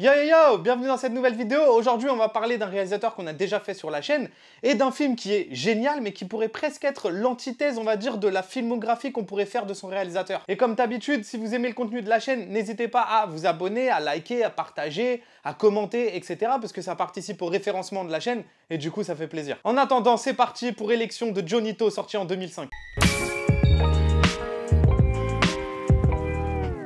Yo yo yo, bienvenue dans cette nouvelle vidéo. Aujourd'hui on va parler d'un réalisateur qu'on a déjà fait sur la chaîne et d'un film qui est génial mais qui pourrait presque être l'antithèse, on va dire, de la filmographie qu'on pourrait faire de son réalisateur. Et comme d'habitude, si vous aimez le contenu de la chaîne, n'hésitez pas à vous abonner, à liker, à partager, à commenter, etc. parce que ça participe au référencement de la chaîne et du coup ça fait plaisir. En attendant, c'est parti pour Élection de Johnny To, sorti en 2005.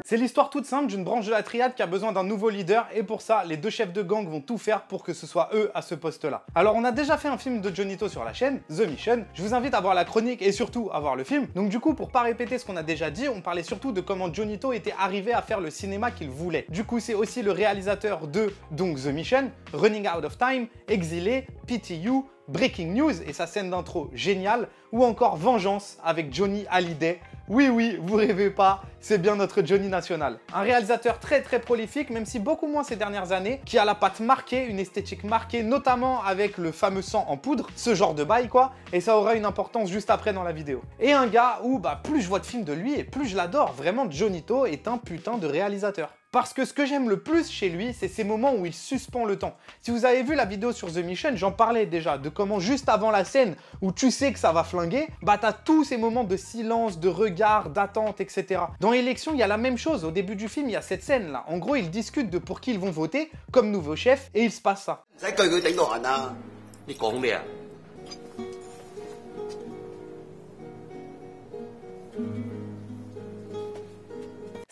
C'est l'histoire toute simple d'une branche de la triade qui a besoin d'un nouveau leader et pour ça, les deux chefs de gang vont tout faire pour que ce soit eux à ce poste-là. Alors on a déjà fait un film de Johnny To sur la chaîne, The Mission. Je vous invite à voir la chronique et surtout à voir le film. Donc du coup, pour pas répéter ce qu'on a déjà dit, on parlait surtout de comment Johnny To était arrivé à faire le cinéma qu'il voulait. Du coup, c'est aussi le réalisateur de donc The Mission, Running Out of Time, Exilé, PTU, Breaking News et sa scène d'intro géniale, ou encore Vengeance avec Johnny Hallyday. Oui, oui, vous rêvez pas, c'est bien notre Johnny national. Un réalisateur très prolifique, même si beaucoup moins ces dernières années, qui a la patte marquée, une esthétique marquée, notamment avec le fameux sang en poudre, ce genre de bail quoi, et ça aura une importance juste après dans la vidéo. Et un gars où, plus je vois de films de lui et plus je l'adore, vraiment Johnny To est un putain de réalisateur. Parce que ce que j'aime le plus chez lui, c'est ces moments où il suspend le temps. Si vous avez vu la vidéo sur The Mission, j'en parlais déjà, de comment juste avant la scène où tu sais que ça va flinguer, t'as tous ces moments de silence, de regard, d'attente, etc. Dans Élection, il y a la même chose. Au début du film, il y a cette scène-là. En gros, ils discutent de pour qui ils vont voter, comme nouveau chef, et il se passe ça.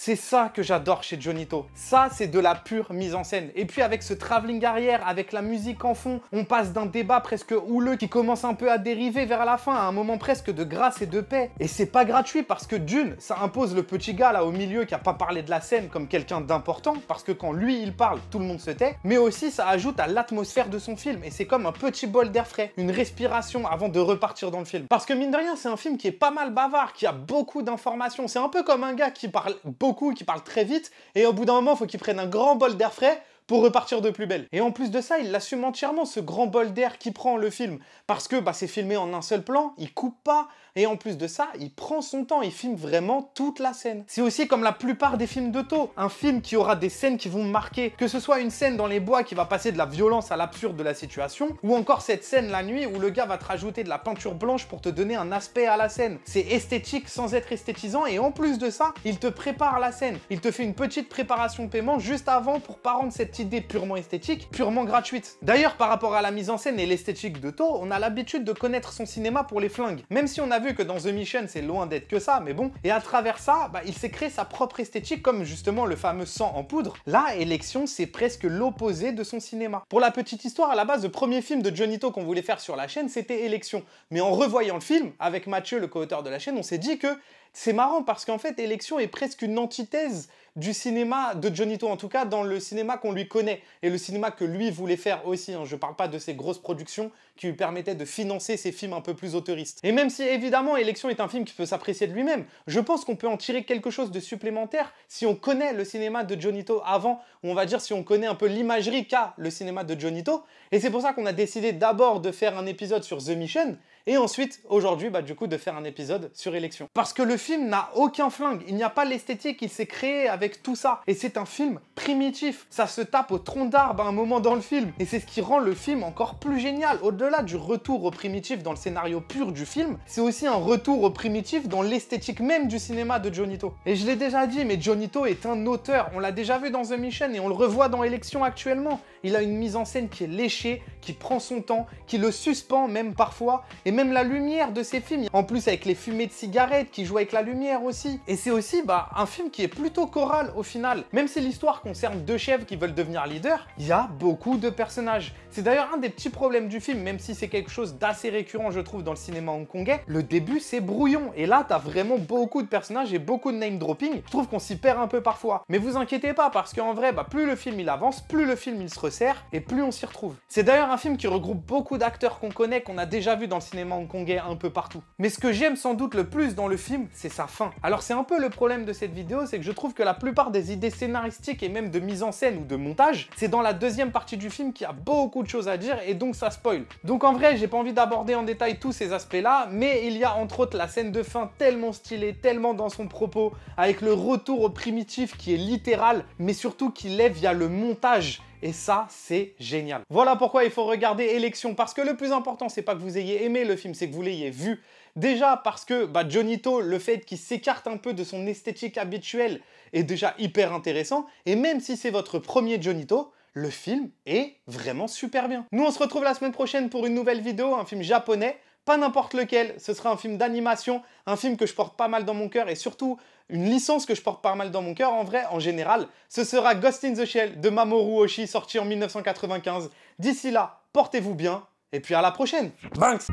C'est ça que j'adore chez Johnny To. Ça, c'est de la pure mise en scène. Et puis avec ce travelling arrière, avec la musique en fond, on passe d'un débat presque houleux qui commence un peu à dériver vers la fin, à un moment presque de grâce et de paix. Et c'est pas gratuit parce que d'une, ça impose le petit gars là au milieu qui a pas parlé de la scène comme quelqu'un d'important, parce que quand lui il parle, tout le monde se tait. Mais aussi, ça ajoute à l'atmosphère de son film. Et c'est comme un petit bol d'air frais, une respiration avant de repartir dans le film. Parce que mine de rien, c'est un film qui est pas mal bavard, qui a beaucoup d'informations. C'est un peu comme un gars qui parle beaucoup, qui parle très vite, et au bout d'un moment, il faut qu'il prenne un grand bol d'air frais pour repartir de plus belle. Et en plus de ça, il l'assume entièrement, ce grand bol d'air qui prend le film. Parce que c'est filmé en un seul plan, il coupe pas, et en plus de ça, il prend son temps, il filme vraiment toute la scène. C'est aussi comme la plupart des films de To, un film qui aura des scènes qui vont marquer, que ce soit une scène dans les bois qui va passer de la violence à l'absurde de la situation, ou encore cette scène la nuit où le gars va te rajouter de la peinture blanche pour te donner un aspect à la scène. C'est esthétique sans être esthétisant, et en plus de ça, il te prépare la scène. Il te fait une petite préparation de paiement juste avant pour pas rendre cette idée purement esthétique, purement gratuite. D'ailleurs, par rapport à la mise en scène et l'esthétique de To, on a l'habitude de connaître son cinéma pour les flingues. Même si on a vu que dans The Mission, c'est loin d'être que ça, mais bon. Et à travers ça, il s'est créé sa propre esthétique, comme justement le fameux sang en poudre. Là, Élection, c'est presque l'opposé de son cinéma. Pour la petite histoire, à la base, le premier film de Johnny To qu'on voulait faire sur la chaîne, c'était Élection. Mais en revoyant le film, avec Mathieu, le co-auteur de la chaîne, on s'est dit que c'est marrant parce qu'en fait, Élection est presque une antithèse du cinéma de Johnny To, en tout cas dans le cinéma qu'on lui connaît et le cinéma que lui voulait faire aussi. Je parle pas de ces grosses productions qui lui permettaient de financer ses films un peu plus autoristes. Et même si évidemment Élection est un film qui peut s'apprécier de lui-même, je pense qu'on peut en tirer quelque chose de supplémentaire si on connaît le cinéma de Johnny To avant, ou on va dire si on connaît un peu l'imagerie qu'a le cinéma de Johnny To. Et c'est pour ça qu'on a décidé d'abord de faire un épisode sur The Mission, et ensuite, aujourd'hui, du coup, de faire un épisode sur Élection. Parce que le film n'a aucun flingue, il n'y a pas l'esthétique, il s'est créé avec tout ça. Et c'est un film primitif, ça se tape au tronc d'arbre à un moment dans le film. Et c'est ce qui rend le film encore plus génial. Au-delà du retour au primitif dans le scénario pur du film, c'est aussi un retour au primitif dans l'esthétique même du cinéma de Johnny To. Et je l'ai déjà dit, mais Johnny To est un auteur. On l'a déjà vu dans The Mission et on le revoit dans Élection actuellement. Il a une mise en scène qui est léchée, qui prend son temps, qui le suspend même parfois, et même la lumière de ses films. En plus avec les fumées de cigarettes qui jouent avec la lumière aussi. Et c'est aussi un film qui est plutôt choral au final. Même si l'histoire concerne deux chefs qui veulent devenir leaders, il y a beaucoup de personnages. C'est d'ailleurs un des petits problèmes du film, même si c'est quelque chose d'assez récurrent je trouve dans le cinéma hongkongais. Le début c'est brouillon, et là t'as vraiment beaucoup de personnages et beaucoup de name dropping. Je trouve qu'on s'y perd un peu parfois. Mais vous inquiétez pas, parce qu'en vrai, plus le film il avance, plus le film il se resserre, et plus on s'y retrouve. C'est d'ailleurs un film qui regroupe beaucoup d'acteurs qu'on connaît, qu'on a déjà vu dans le cinéma cinéma hongkongais un peu partout. Mais ce que j'aime sans doute le plus dans le film, c'est sa fin. Alors c'est un peu le problème de cette vidéo, c'est que je trouve que la plupart des idées scénaristiques et même de mise en scène ou de montage, c'est dans la deuxième partie du film qu'il y a beaucoup de choses à dire et donc ça spoil. Donc en vrai, j'ai pas envie d'aborder en détail tous ces aspects-là, mais il y a entre autres la scène de fin tellement stylée, tellement dans son propos, avec le retour au primitif qui est littéral, mais surtout qui l'est via le montage. Et ça, c'est génial. Voilà pourquoi il faut regarder Élection, parce que le plus important, c'est pas que vous ayez aimé le film, c'est que vous l'ayez vu. Déjà parce que Johnny To, le fait qu'il s'écarte un peu de son esthétique habituelle est déjà hyper intéressant, et même si c'est votre premier Johnny To, le film est vraiment super bien. Nous, on se retrouve la semaine prochaine pour une nouvelle vidéo, un film japonais. Pas n'importe lequel, ce sera un film d'animation, un film que je porte pas mal dans mon cœur et surtout une licence que je porte pas mal dans mon cœur en vrai, en général. Ce sera Ghost in the Shell de Mamoru Oshii, sorti en 1995. D'ici là, portez-vous bien et puis à la prochaine. Banks!